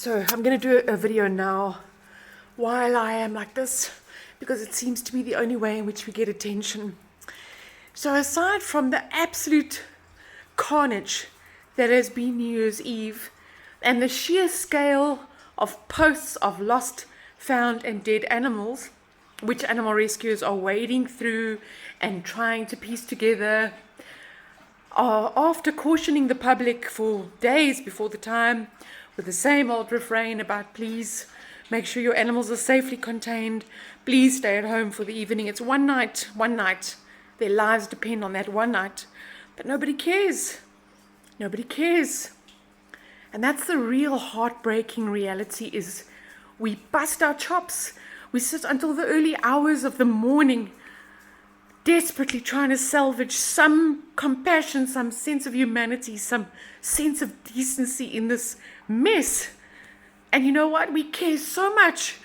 So I'm going to do a video now while I am like this, because it seems to be the only way in which we get attention. So aside from the absolute carnage that has been New Year's Eve and the sheer scale of posts of lost, found and dead animals, which animal rescuers are wading through and trying to piece together, after cautioning the public for days before the time with the same old refrain about please make sure your animals are safely contained, please stay at home for the evening. It's one night. Their lives depend on that one night. But nobody cares. Nobody cares. And that's the real heartbreaking reality, is we bust our chops. We sit until the early hours of the morning desperately trying to salvage some compassion, some sense of humanity, some sense of decency in this mess. And you know what? We care so much,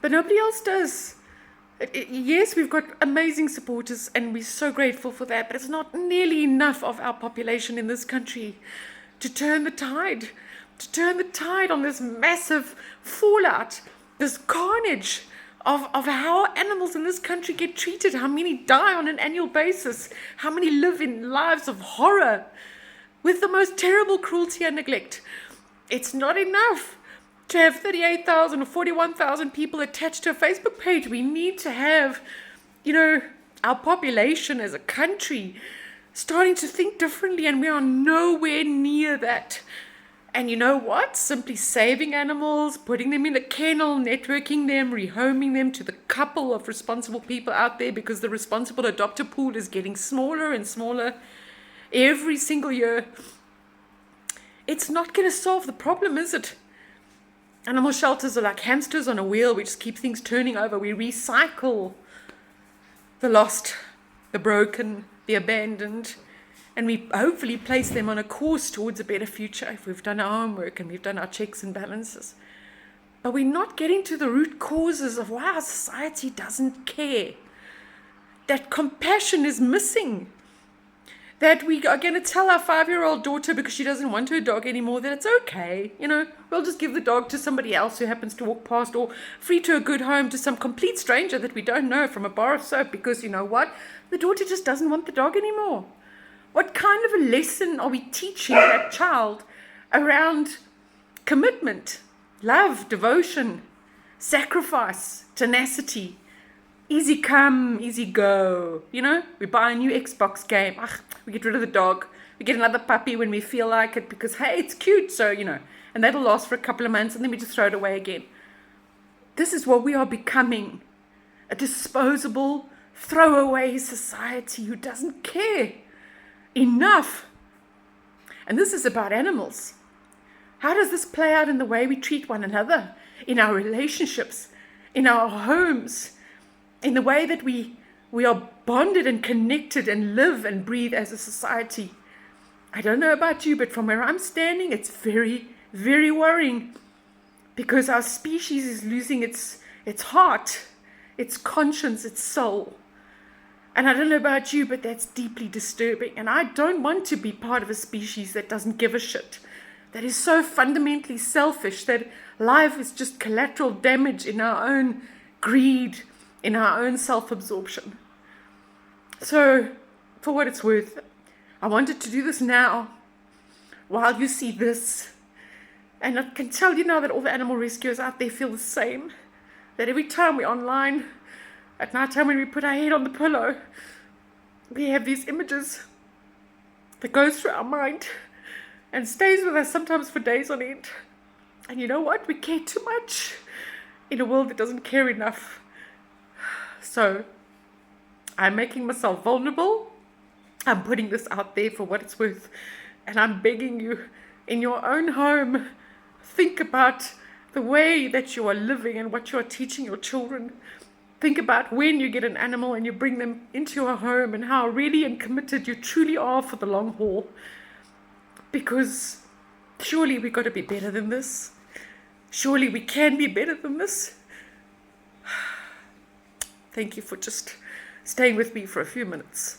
but nobody else does. Yes, we've got amazing supporters and we're so grateful for that, but it's not nearly enough of our population in this country to turn the tide on this massive fallout, this carnage of how animals in this country get treated, how many die on an annual basis, how many live in lives of horror with the most terrible cruelty and neglect. It's not enough to have 38,000 or 41,000 people attached to a Facebook page. We need to have, our population as a country starting to think differently, and we are nowhere near that. And you know what? Simply saving animals, putting them in a kennel, networking them, rehoming them to the couple of responsible people out there, because the responsible adopter pool is getting smaller and smaller every single year. It's not going to solve the problem, is it? Animal shelters are like hamsters on a wheel. We just keep things turning over. We recycle the lost, the broken, the abandoned, and we hopefully place them on a course towards a better future if we've done our homework and we've done our checks and balances. But we're not getting to the root causes of why our society doesn't care. That compassion is missing. That we are going to tell our 5-year-old daughter, because she doesn't want her dog anymore, that it's okay. We'll just give the dog to somebody else who happens to walk past, or free to a good home to some complete stranger that we don't know from a bar of soap, because you know what? The daughter just doesn't want the dog anymore. What kind of a lesson are we teaching that child around commitment, love, devotion, sacrifice, tenacity, easy come, easy go? We buy a new Xbox game. We get rid of the dog. We get another puppy when we feel like it because, hey, it's cute. So, and that'll last for a couple of months and then we just throw it away again. This is what we are becoming. A disposable, throwaway society who doesn't care enough. And this is about animals. How does this play out in the way we treat one another, in our relationships, in our homes, in the way that we are bonded and connected and live and breathe as a society? I don't know about you, but from where I'm standing, it's very, very worrying, because our species is losing its heart, its conscience, its soul. And I don't know about you, but that's deeply disturbing. And I don't want to be part of a species that doesn't give a shit, that is so fundamentally selfish, that life is just collateral damage in our own greed, in our own self-absorption. So, for what it's worth, I wanted to do this now, while you see this. And I can tell you now that all the animal rescuers out there feel the same. That every time we're online, at night time when we put our head on the pillow, we have these images that goes through our mind and stays with us sometimes for days on end. And you know what? We care too much in a world that doesn't care enough. So I'm making myself vulnerable. I'm putting this out there for what it's worth. And I'm begging you, in your own home, think about the way that you are living and what you are teaching your children. Think about when you get an animal and you bring them into your home, and how ready and committed you truly are for the long haul. Because surely we've got to be better than this. Surely we can be better than this. Thank you for just staying with me for a few minutes.